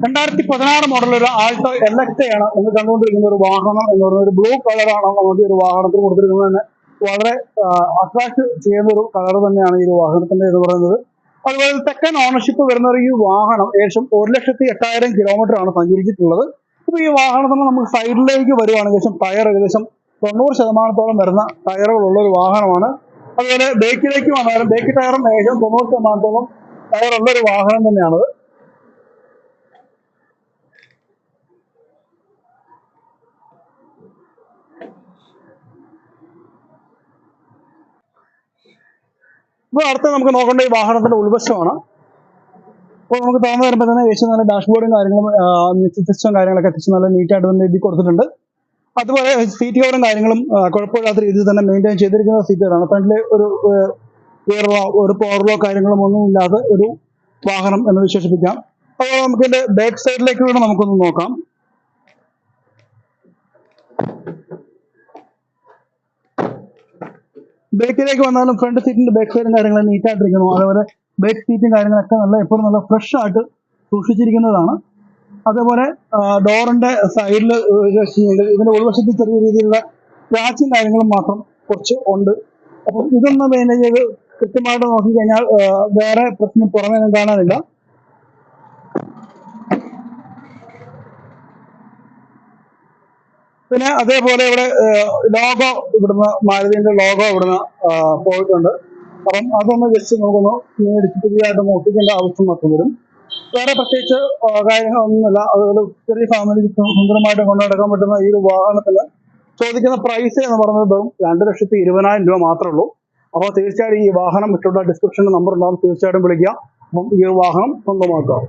2016 model ഒരു Alto എലക്ടയാണ് നമ്മൾ കണ്ടുകൊണ്ടിരിക്കുന്ന ഒരു വാഹനം എന്ന് പറയുന്നത്. ഒരു ബ്ലൂ കളറാണ് നമുക്ക് ഒരു വാഹനത്തിന് കൊടുത്തിരിക്കുന്നത് തന്നെ. വളരെ അട്രാക്ട് ചെയ്യുന്ന ഒരു കളർ തന്നെയാണ് ഈ ഒരു വാഹനത്തിന്റെ എന്ന് പറയുന്നത്. അതുപോലെ സെക്കൻഡ് ഓണർഷിപ്പ് വരുന്ന ഈ വാഹനം ഏകദേശം 1,08,000 കിലോമീറ്റർ ആണ് സഞ്ചരിച്ചിട്ടുള്ളത്. ഇപ്പൊ ഈ വാഹനത്തിന് നമുക്ക് സൈഡിലേക്ക് വരുവാണെങ്കിൽ ഏകദേശം ടയർ ഏകദേശം 90% വരുന്ന ടയറുകളുള്ള ഒരു വാഹനമാണ്. അതുപോലെ ബേക്കിലേക്ക് വന്നാലും ബേക്ക് ടയറും ഏകദേശം 90% ടയറുള്ള ഒരു വാഹനം തന്നെയാണത്. ഇപ്പോൾ അടുത്ത നമുക്ക് നോക്കേണ്ട ഈ വാഹനത്തിന്റെ ഉൾവശമാണ്. അപ്പോൾ നമുക്ക് തുറന്നു വരുമ്പോൾ തന്നെ ഏകദേശം നല്ല ഡാഷ്ബോർഡും കാര്യങ്ങളും സിസ്റ്റം കാര്യങ്ങളൊക്കെ അത്യാവശ്യം നല്ല നീറ്റായിട്ട് തന്നെ എഴുതി കൊടുത്തിട്ടുണ്ട്. അതുപോലെ സീറ്റ് കവറും കാര്യങ്ങളും കുഴപ്പമില്ലാത്ത രീതിയിൽ തന്നെ മെയിൻറ്റെയിൻ ചെയ്തിരിക്കുന്ന സീറ്റുകളാണ്. ഫ്രണ്ടിൽ ഒരു പവറോ കാര്യങ്ങളും ഒന്നും ഇല്ലാത്ത ഒരു വാഹനം എന്ന് വിശേഷിപ്പിക്കാം. അതുപോലെ നമുക്ക് ഇതിന്റെ ബാക്ക് സൈഡിലേക്ക് വേണം നമുക്കൊന്ന് നോക്കാം. ബേക്കിലേക്ക് വന്നാലും ഫ്രണ്ട് സീറ്റിന്റെ ബാക്ക് സൈഡും കാര്യങ്ങളും നീറ്റായിട്ടിരിക്കുന്നു. അതേപോലെ ബാക്ക് സീറ്റും കാര്യങ്ങളൊക്കെ എപ്പോഴും നല്ല ഫ്രഷ് ആയിട്ട് സൂക്ഷിച്ചിരിക്കുന്നതാണ്. അതേപോലെ ഡോറിന്റെ സൈഡിൽ ഇതിന്റെ ഉൾവശത്ത് ചെറിയ രീതിയിലുള്ള സ്ക്രാച്ചും കാര്യങ്ങളും മാത്രം കുറച്ച് ഉണ്ട്. അപ്പം ഇതൊന്ന് മെയിൻറ്റെയിൻ ചെയ്ത് കൃത്യമായിട്ട് നോക്കിക്കഴിഞ്ഞാൽ വേറെ പ്രശ്നം പുറമേ ഒന്നും കാണാനില്ല. പിന്നെ അതേപോലെ ഇവിടെ ലോഗോ ഇവിടുന്ന് മാരുതിന്റെ ലോഗോ ഇവിടുന്ന് പോയിട്ടുണ്ട്. അപ്പം അതൊന്ന് ജസ്റ്റ് നോക്കുന്നു പുതിയതായിട്ട് ഒട്ടിക്കേണ്ട ആവശ്യം മാത്രം വരും. വേറെ പ്രത്യേകിച്ച് കാര്യങ്ങളൊന്നുമില്ല. അതുപോലെ ചെറിയ ഫാമിലിക്ക് സുന്ദരമായിട്ട് കൊണ്ടുനടക്കാൻ പറ്റുന്ന ഈ ഒരു വാഹനത്തിന് ചോദിക്കുന്ന പ്രൈസ് എന്ന് പറയുന്നത് 2,20,000 രൂപ മാത്രമേ ഉള്ളൂ. അപ്പോൾ തീർച്ചയായിട്ടും ഈ വാഹനം ഇട്ടുള്ള ഡിസ്ക്രിപ്ഷനിൽ നമ്പർ ഉണ്ടാകും, തീർച്ചയായിട്ടും വിളിക്കുക. അപ്പം ഈ ഒരു വാഹനം സ്വന്തമാക്കുക.